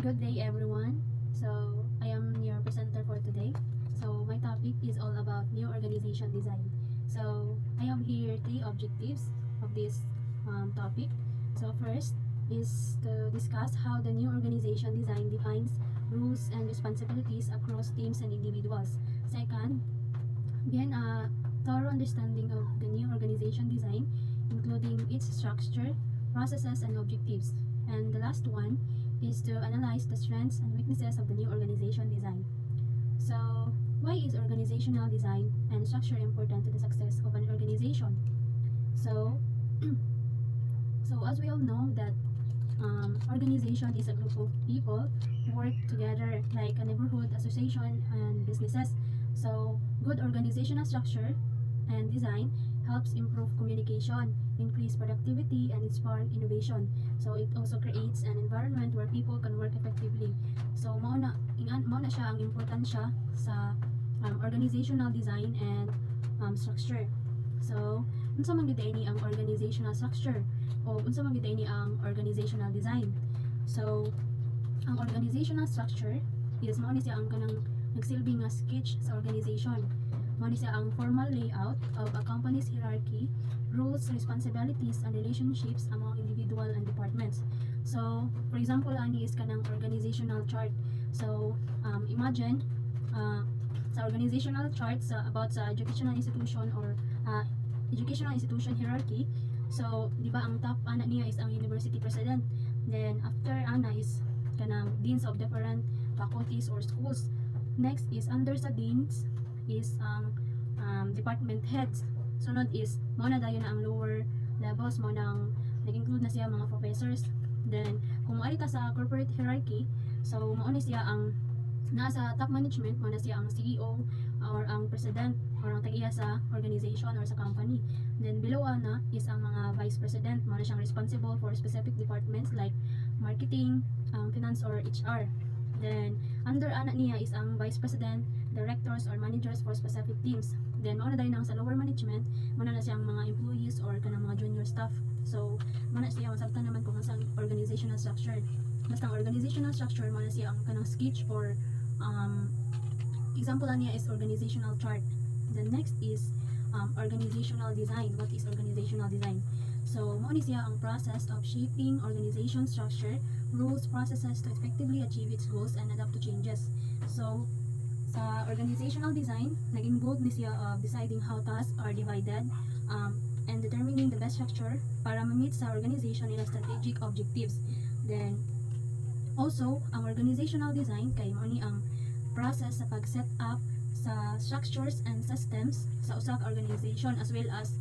Good day, everyone. So, I am your presenter for today. So, my topic is all about new organization design. So, I have here three objectives of this topic. So, first is to discuss how the new organization design defines rules and responsibilities across teams and individuals. Second, gain a thorough understanding of the new organization design, including its structure, processes, and objectives. And the last one is to analyze the strengths and weaknesses of the new organization design. So, why is organizational design and structure important to the success of an organization? So, as we all know that organization is a group of people who work together like a neighborhood association and businesses. So, good organizational structure and design helps improve communication, increase productivity, and inspire innovation. So, it also creates an environment where people can work effectively. So, mao na siya ang importansya sa organizational design and structure. So, unsa man gyud ini ang organizational structure o unsa man gyud ini ang organizational design. So, ang organizational structure is mao ni siya ang kanang nagsilbi nga sketch sa organization. Mao ni siya ang formal layout of a company's hierarchy, rules, responsibilities, and relationships among individual and departments. So, for example, ani is kanang organizational chart. So, imagine sa organizational chart about sa educational institution or educational institution hierarchy. So, di ba ang top ana niya is ang university president. Then after ana is kanang deans of different faculties or schools. Next is under sa deans is ang department heads. Sunod is mo na dayon na ang lower levels, mo nang nag-include na siya mga professors. Then kung maari ta sa corporate hierarchy, so mao ni siya ang nasa top management, mo na siya ang CEO or ang president or ang tag-iya sa organization or sa company. Then below na is ang mga vice president, mo na siyang responsible for specific departments like marketing, finance or HR. Then under ana niya is ang vice president, directors or managers for specific teams. Then mo na dahil nang sa lower management, mo na siyang mga employees or kanang mga junior staff. So mo na siya masabtan naman kung asang organizational structure. Basta ang organizational structure mo na siya ang kanang sketch or example niya is organizational chart. The next is organizational design. What is organizational design? So, mo ni siya ang process of shaping organization structure, rules, processes to effectively achieve its goals and adapt to changes. So, sa organizational design, nag-involve ni siya of deciding how tasks are divided and determining the best structure para ma-meet sa organization nila strategic objectives. Then, also, ang organizational design kay mo ni ang process sa pag-set up sa structures and systems sa usa ka organization as well as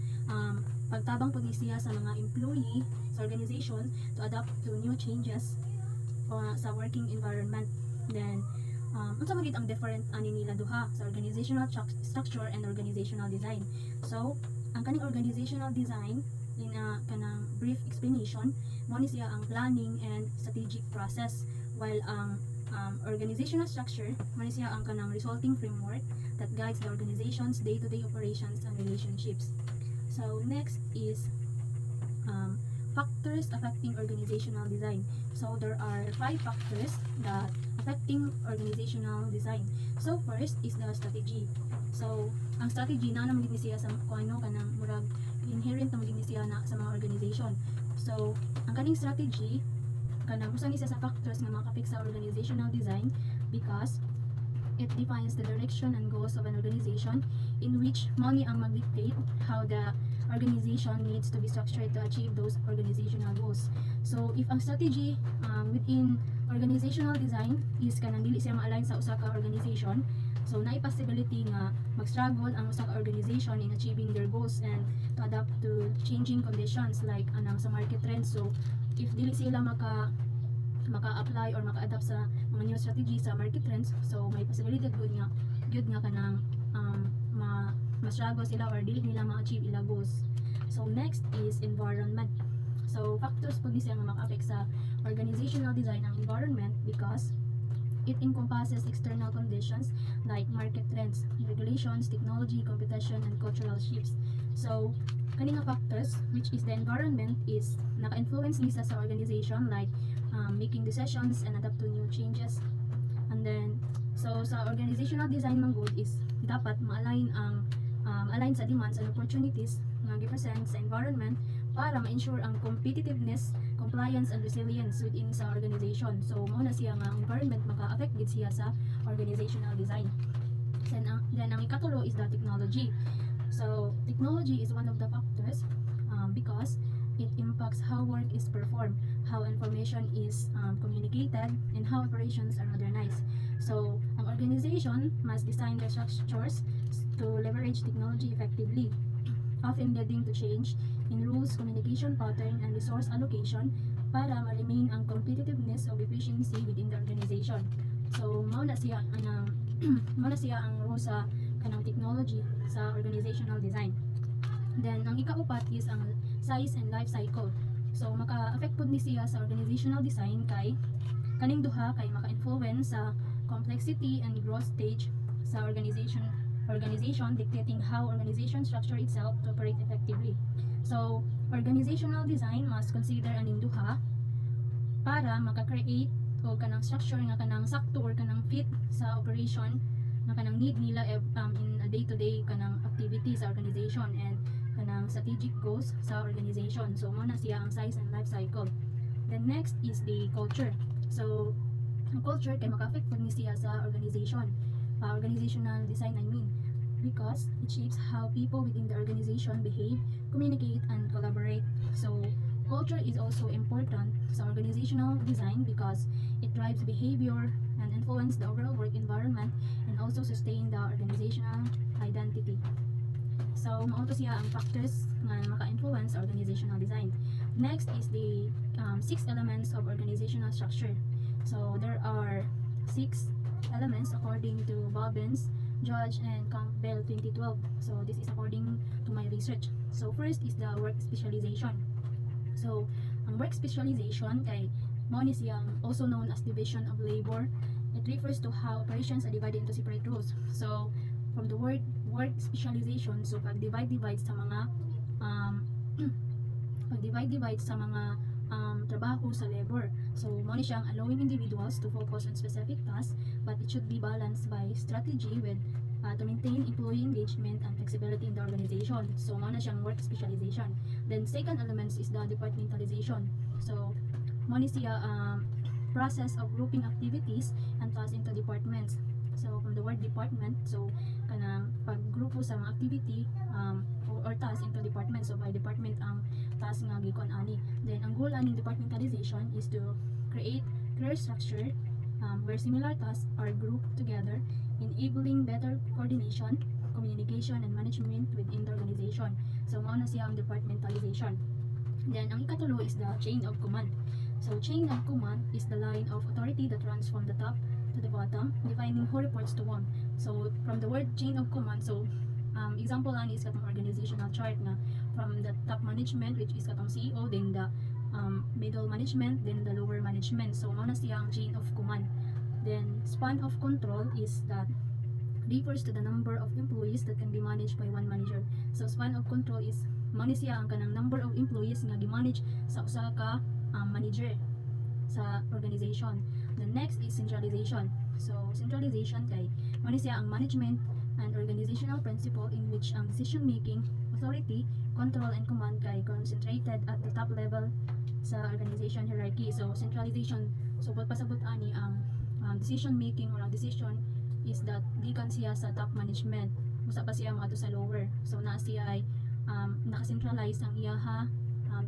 pagtabang pud siya sa mga employee sa organization to adapt to new changes sa working environment. Then unsa man gid ang different ani nila duha sa organizational structure and organizational design. So ang kaning organizational design in a kanang brief explanation, mo ni siya ang planning and strategic process, while ang organizational structure mo ni siya ang kanang resulting framework that guides the organization's day-to-day operations and relationships. So next is factors affecting organizational design. So there are 5 factors that affecting organizational design. So first is the strategy. So ang strategy na naman gid siya sa kuno kanang murag inherent naman gid siya na sa mga organization. So ang kaning strategy kanang usa ni siya sa factors nga makapik sa organizational design because it defines the direction and goals of an organization, in which money ang mag-dictate how the organization needs to be structured to achieve those organizational goals. So if ang strategy within organizational design is kanang dili siya ma-align sa usa ka organization, so naay possibility nga mag-struggle ang usa ka organization in achieving their goals and to adapt to changing conditions like anang sa market trends. So if dili sila maka-apply or maka-adapt sa mga new strategy sa market trends, so may possibility good nga kanang ma-struggle sila or dili nila ma-achieve ila goals. So next is environment. So factors po siya nga maka-affect sa organizational design ang environment because it encompasses external conditions like market trends, regulations, technology, competition, and cultural shifts. So kaning nga factors which is the environment is naka-influence nisa sa organization like making decisions and adapt to new changes. And then, so sa organizational design man good is dapat ma-align ang align sa demands and opportunities nga gipresent sa environment para ma-ensure ang competitiveness, compliance, and resilience within sa organization. So, mao na siya nga environment maka-affect gid siya sa organizational design. Then ang ikatulo is the technology. So, technology is one of the factors because it impacts how work is performed, how information is communicated, and how operations are modernized. So, ang organization must design their structures to leverage technology effectively, often leading to change in rules, communication pattern, and resource allocation para ma-remain ang competitiveness of efficiency within the organization. So, mao na siya ang role sa kanang technology sa organizational design. Then, ang ikaupat is ang size and life cycle. So, maka-affect pud ni siya sa organizational design kay kaning duha kay maka-influence sa complexity and growth stage sa organization dictating how organization structure itself to operate effectively. So, organizational design must consider aning duha para maka-create o kanang structure nga kanang sakto or kanang fit sa operation na kanang need nila in a day-to-day kanang activity sa organization and kanang strategic goals sa organization. So, muna siya ang size and life cycle. Then next is the culture. So, ang culture kay maka-affect pud ni siya sa organization. Organizational design because it shapes how people within the organization behave, communicate, and collaborate. So, culture is also important sa organizational design because it drives behavior and influence the overall work environment and also sustain the organizational identity. So, mao to siya ang factors nga maka-influence organizational design. Next is the 6 elements of organizational structure. So, there are 6 elements according to Bobbins, Judge, and Campbell 2012. So, this is according to my research. So, first is the work specialization. So, ang work specialization kay mao ni siyang also known as division of labor. It refers to how operations are divided into separate roles. So, from the word work specialization, so pag-divide sa mga trabaho sa labor. So, mao ni siyang allowing individuals to focus on specific tasks, but it should be balanced by strategy with to maintain employee engagement and flexibility in the organization. So, mao na siyang work specialization. Then, second element is the departmentalization. So, mao ni siya process of grouping activities and tasks into departments. So, from the word department, so kanang paggrupo sa mga activity or task into department. So, by department ang task nga gikon ani. Then, ang goal aning departmentalization is to create clear structure where similar tasks are grouped together, enabling better coordination, communication, and management within the organization. So, mao na siya ang departmentalization. Then, ang ikatulo is the chain of command. So, chain of command is the line of authority that runs from the top to the bottom, defining who reports to whom. So, from the word chain of command, so, example lang is katong organizational chart na from the top management, which is katong CEO, then the middle management, then the lower management. So, mao na siya ang chain of command. Then, span of control is that refers to the number of employees that can be managed by one manager. So, span of control is mao ni siya ang kanang number of employees nga gi-manage sa usa ka manager sa organization. The next is centralization. So, centralization kay mao ni siya ang management and organizational principle in which ang decision making, authority, control, and command kay concentrated at the top level sa organization hierarchy. So, centralization, so pasabot ani ang decision making or ang decision is that gikan siya sa top management, usa pa siya moadto sa lower. So, na siya ay naka-centralize ang iyaha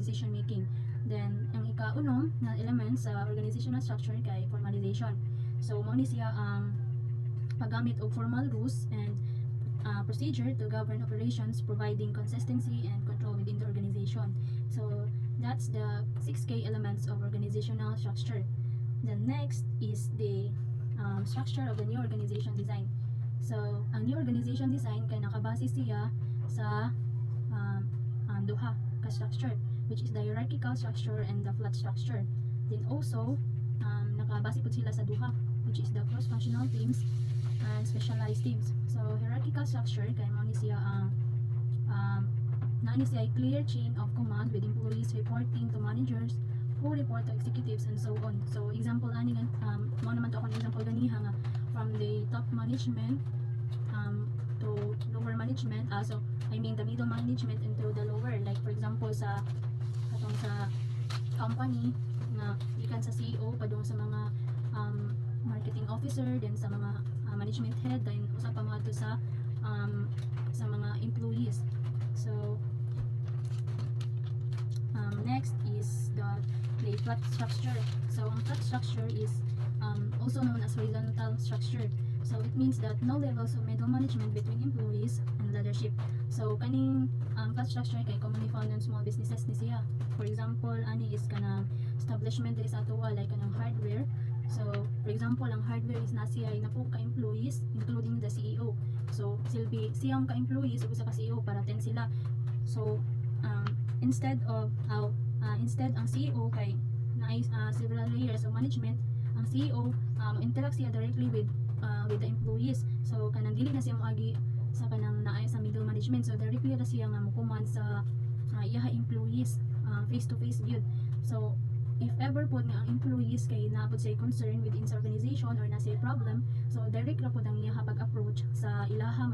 decision making. Then, ang ika-unom na element sa organizational structure kay formalization. So, mao ni siya ang paggamit og formal rules and procedure to govern operations, providing consistency and control within the organization. So, that's the 6 elements of organizational structure. The next is the structure of the new organization design. So, ang new organization design kay nakabase siya sa duha ka structure, which is the hierarchical structure and the flat structure. Then also, nakabase po sila sa duha, which is the cross-functional teams and specialized teams. So, hierarchical structure, kaya mao ni siya ang naani siya clear chain of command with employees reporting to managers who report to executives and so on. So example ani nga mo naman to akong example ganiha nga from the top management to lower management, so I mean the middle management into the lower, like for example sa katong sa company nga gikan sa CEO padung sa mga marketing officer, then sa mga management head, then usa pa mga to sa mga employees. So next is the flat structure. So ang flat structure is also known as horizontal structure. So it means that no levels of middle management between employees and leadership. So kaning flat structure kay commonly found in small businesses ni siya. For example, ani is kanang establishment diri sa atoa, like kanang hardware. So for example, ang hardware is na siya na po ka employees including the CEO. So silbi siyang ka employees ug usa ka CEO para 10 sila. So instead ang CEO kay na several layers of management, ang CEO interact siya directly with the employees. So kanang dili na siya moagi sa kanang naay sa middle management, so directly na siya nga mokuman sa iyaha employees face to face gyud. So if ever po nga ang employees kay naapod say concern within sa organization or na say problem, so direct ra po ang iyaha pag-approach sa ilaha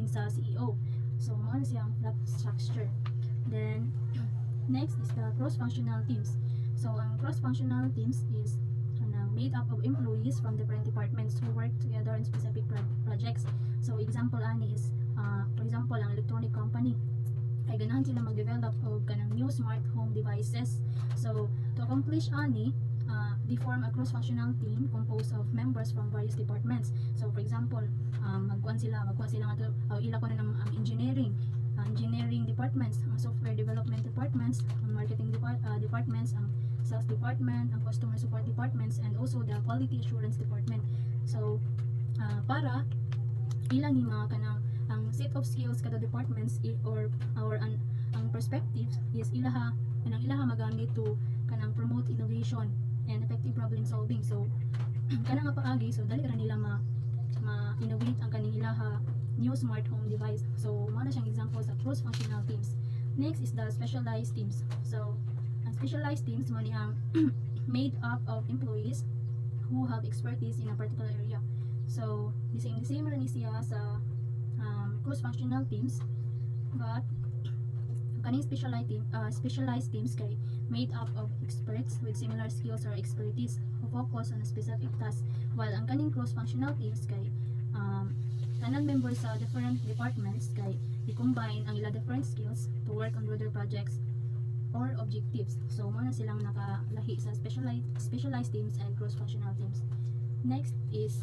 sa CEO. So mao na siya ang flat structure. Then next is the cross-functional teams. So ang cross-functional teams is made up of employees from different departments who work together in specific projects. So example ani is for example ang electronic company kay ganahan sila mag-develop og kanang new smart home devices. So to accomplish ani they form a cross-functional team composed of members from various departments. So for example, magkuan sila nga ila ko na ng engineering departments, ang software development departments, ang marketing departments, ang sales department, ang customer support departments, and also the quality assurance department. So para ilang ni mga kanang ang set of skills kada departments ang perspective is ilaha magamit to kanang promote innovation and effective problem solving. So kanang nga paagi, so dali ra nila ma-innovate ang kaning ilaha new smart home device. So mao na siyang example sa cross-functional teams. Next is the specialized teams. So ang specialized teams mo ang made up of employees who have expertise in a particular area. So the same ra ni siya sa cross-functional teams, but kaning specialized teams kay made up of experts with similar skills or expertise who focus on a specific task, while ang kaning cross-functional teams kay tanan members sa different departments kay i-combine ang ila different skills to work on broader projects or objectives. So mo na silang nakalahi sa specialized teams and cross-functional teams. Next is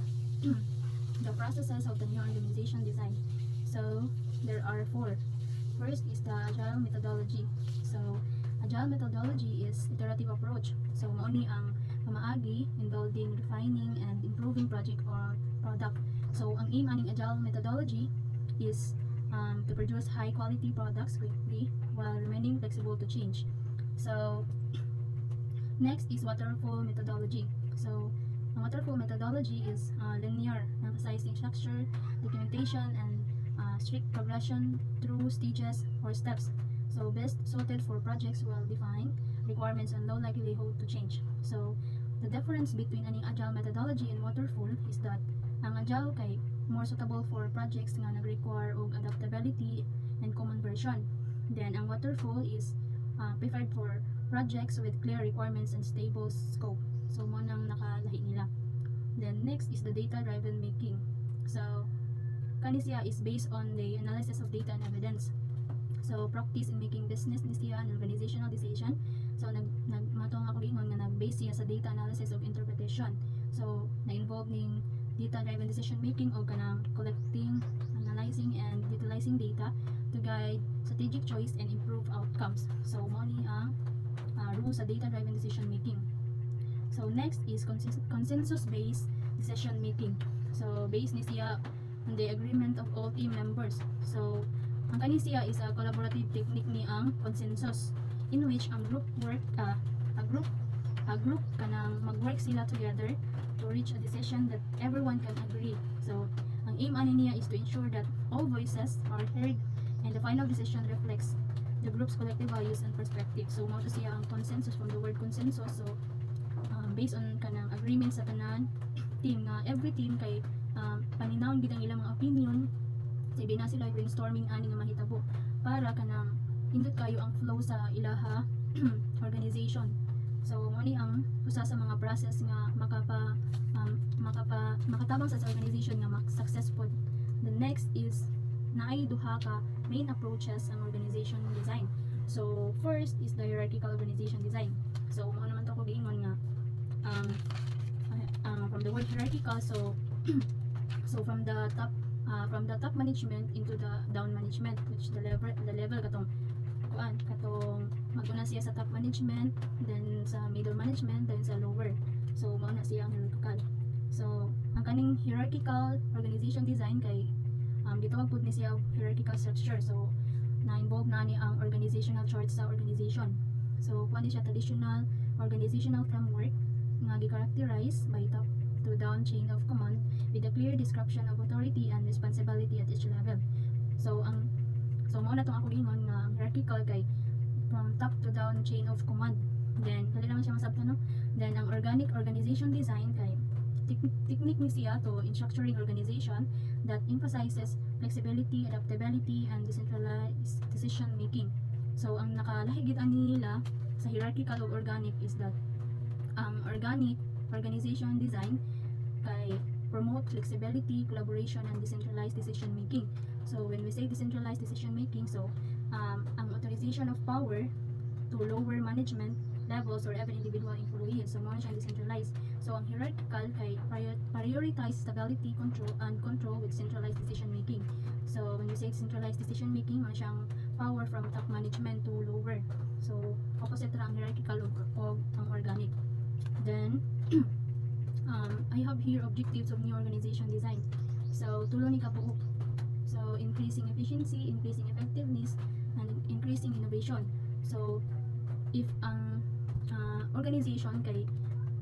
the processes of the new organization design. So there are 4. First is the agile methodology. So agile methodology is iterative approach. So mao ni ang pamaagi involving refining and improving project or product. So ang aim aning agile methodology is to produce high quality products quickly while remaining flexible to change. So next is waterfall methodology. So ang waterfall methodology is linear, emphasizing structure, documentation, and strict progression through stages or steps. So best suited for projects well-defined requirements and low likelihood to change. So the difference between an agile methodology and waterfall is that ang agile kay more suitable for projects nga nag-require og adaptability and common version. Then ang waterfall is preferred for projects with clear requirements and stable scope. So mo nang nakalahi nila. Then next is the data-driven making. So kani siya is based on the analysis of data and evidence. So practice in making business ni siya and organizational decision. So matong ako ingon nga nag-base siya sa data analysis of interpretation. So na-involve ning data-driven decision making o kanang collecting, analyzing, and utilizing data to guide strategic choice and improve outcomes. So mo ni ang rules sa data-driven decision making. So next is consensus-based decision making. So based ni siya on the agreement of all team members. So ang kani siya is a collaborative technique ni ang consensus, in which ang group kanang mag-work sila together to reach a decision that everyone can agree. So ang aim ani niya is to ensure that all voices are heard and the final decision reflects the group's collective values and perspective. So mao to siya ang consensus, from the word consensus. So based on kanang agreement sa tanan team, nga every team kay paninawon gid ang ilang mga opinion. Sabi na sila brainstorming ani nga mahitabo para kanang hindot kayo ang flow sa ilaha organization. So mo ni ang usa sa mga process nga makatabang sa organization nga successful. The next is naay duha ka main approaches ang organization design. So first is the hierarchical organization design. So mo naman to ko giingon nga from the word hierarchical, so so from the top management into the down management, which the level katong maguna siya sa top management, then sa middle management, then sa lower. So mao na siya ang hierarchical. So ang kaning hierarchical organization design kay gitawag pud ni siya hierarchical structure. So na-involve na ni ang organizational chart sa organization. So kuan siya traditional organizational framework nga gi-characterize by top to down chain of command with a clear description of authority and responsibility at each level. So mao na tong ako ingon nga ang hierarchical kay from top to down chain of command. Then dali naman siya masabtan, no? Then ang organic organization design kay technique ni siya to in structuring organization that emphasizes flexibility, adaptability, and decentralized decision making. So ang nakalahi gid ani nila sa hierarchical ug organic is that organic organization design kay promote flexibility, collaboration, and decentralized decision making. So when we say decentralized decision making, so ang authorization of power to lower management levels or even individual employees. So mo siya decentralized. So ang hierarchical kay prioritize stability, control with centralized decision making. So when we say centralized decision making, mo siyang power from top management to lower. So opposite ra ang hierarchical o ang organic. Then I have here objectives of new organization design. So tulo ni kabuok. So increasing efficiency, increasing effectiveness, and increasing innovation. So if ang organization kay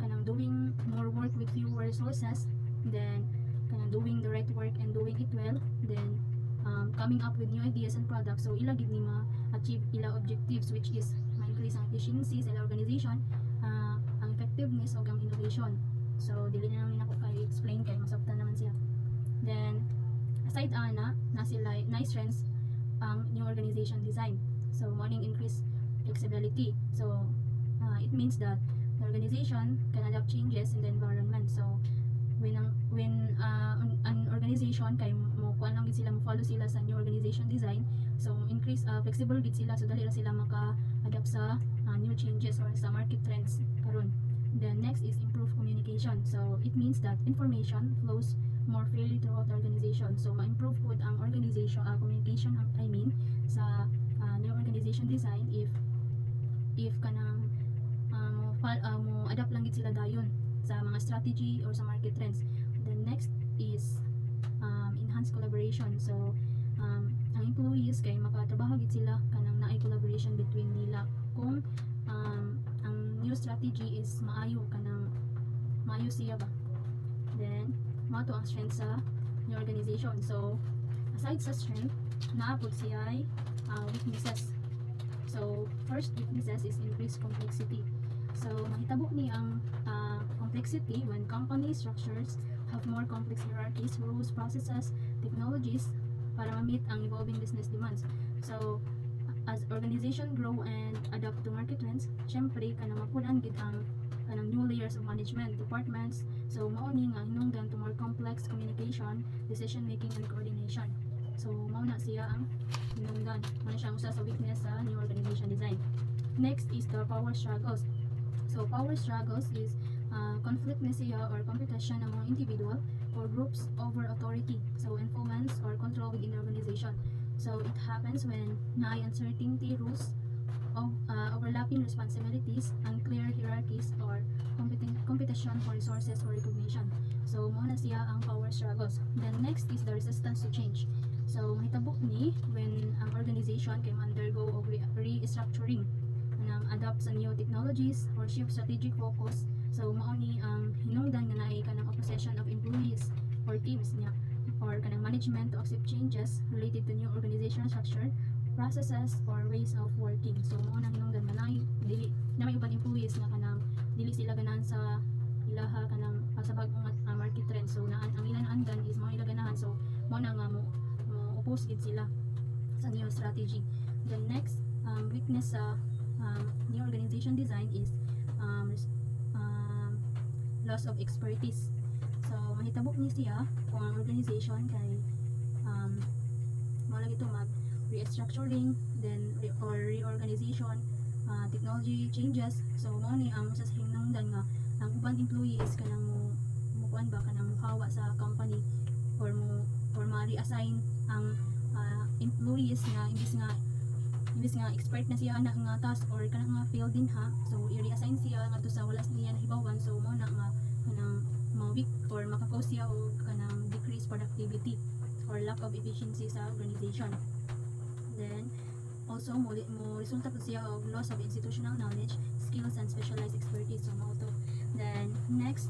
kanang doing more work with fewer resources, then kanang doing the right work and doing it well, then coming up with new ideas and products, so ila gid ni ma-achieve ila objectives, which is ma-increase ang efficiency sa ila organization, ang effectiveness o ang innovation. So dili na namin ako kay explain kay masabtan naman siya. Then aside ana na sila nice strengths ang new organization design. So morning increase flexibility. So it means that the organization can adapt changes in the environment. So when an organization kay mo kuan lang gid sila, mo follow sila sa new organization design, so increase flexible gid sila, so dali ra sila maka-adapt sa new changes or sa market trends karon. Then next is improve communication. So it means that information flows more freely throughout the organization. So ma-improve pud ang organization communication, I mean sa new organization design if kanang mo adapt lang gid sila dayon sa mga strategy or sa market trends. Then next is enhanced collaboration. So ang employees kay makatrabaho gid sila kanang naay collaboration between nila kung ang new strategy is maayo siya ba. Then mao to ang strength sa new organization. So aside sa strength, naapod siya ay weaknesses. So first weaknesses is increased complexity. So mahitabo ni ang complexity when company structures have more complex hierarchies, rules, processes, technologies para ma-meet ang evolving business demands. So as organization grow and adapt to market trends, syempre kanang mapunan gid ang kanang new layers of management departments. So mao ni nga hinungdan to more complex communication, decision making, and coordination. So mao na siya ang hinungdan. Mao na siya usa sa weakness sa new organization design. Next is the power struggles. So power struggles is conflict na siya or competition among individual or groups over authority, so influence or control within the organization. So it happens when naay uncertainty, rules of overlapping responsibilities, unclear hierarchies, or competition for resources or recognition. So mo na siya ang power struggles. Then next is the resistance to change. So mahitabo ni when ang organization can undergo og restructuring, adapt sa new technologies or shift strategic focus. So mao ni ang hinungdan nga naay kanang opposition of employees or teams niya or kanang management to accept changes related to new organizational structure processes or ways of working. So mao nang hinungdan manay dili na may uban employees nga kanang dili sila ganahan sa ilaha kanang sa bag-ong market trend. So naan ang ilang andan is mao ila ganahan. So mao na nga mo oppose gid sila sa new strategy. The next weakness sa new organization design is loss of expertise. So mahitabok ni siya kung ang organization kay mao lagi to mag restructuring then or reorganization, technology changes. So mao ni ang sa hinungdan nga ang ubang employees kanang mo kuan ba kanang muhawa sa company or ma-reassign ang employees nga imbis nga expert na siya ana nga task or kanang nga field din ha. So i-reassign siya ngadto sa wala niya nahibawan. So mao na nga kanang ma-weak or makakause siya og kanang decreased productivity or lack of efficiency sa organization. Then also mo resulta po siya og loss of institutional knowledge, skills and specialized expertise. So mao to. Then next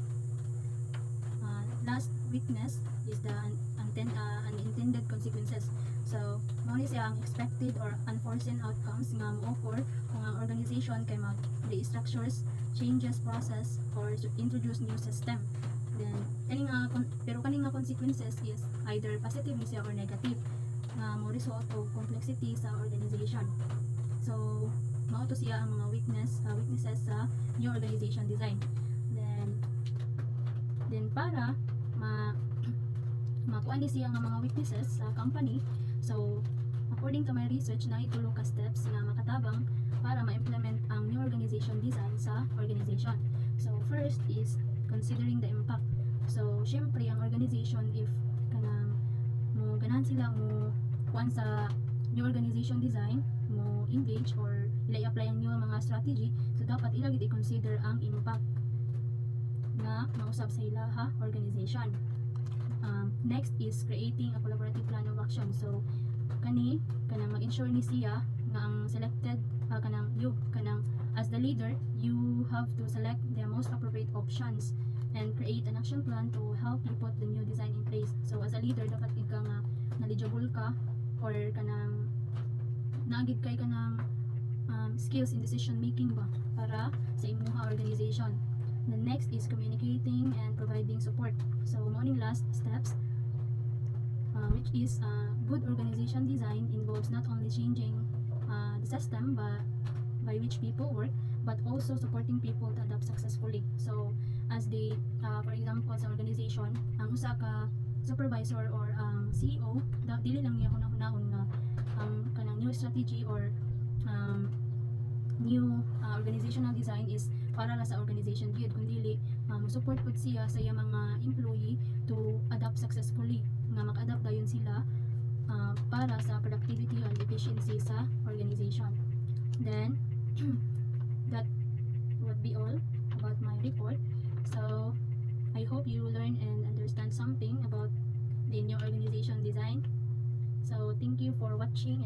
last weakness is the unintended consequences. So mao ni siya ang expected or unforeseen outcomes nga mo-occur kung ang organization kay mag-restructures, changes process or introduce new system. Then kaning nga consequences is either positive ni siya or negative nga mo result og complexity sa organization. So mao to siya ang mga weaknesses sa new organization design. Then para makuha ni siya nga mga weaknesses sa company. So according to my research na itulo ka steps nga makatabang para ma-implement ang new organization design sa organization. So first is considering the impact. So syempre ang organization if kanang mo ganahan sila mo kuan sa new organization design mo engage or ila i-apply ang new mga strategy, so dapat ila gid i-consider ang impact na mausab sa ilaha organization. Next is creating a collaborative plan of action. So kanang mag-ensure ni siya nga ang selected kanang as the leader you have to select the most appropriate options and create an action plan to help you put the new design in place. So as a leader dapat ikaw nga knowledgeable ka or kanang naagid kay kanang skills in decision making ba para sa imong organization. The next is communicating and providing support. So morning last steps which is good organization design involves not only changing the system by which people work but also supporting people to adapt successfully. So as they for example sa organization ang usa ka supervisor or ang CEO dili lang niya hunahunahon nga ang kanang new strategy or new organizational design is para la sa organization gyud kundi support pud siya sa iyang mga employee to adapt successfully nga mag-adapt dayon sila para sa productivity and efficiency sa organization. Then that would be all about my report. So I hope you learn and understand something about the new organization design. So thank you for watching.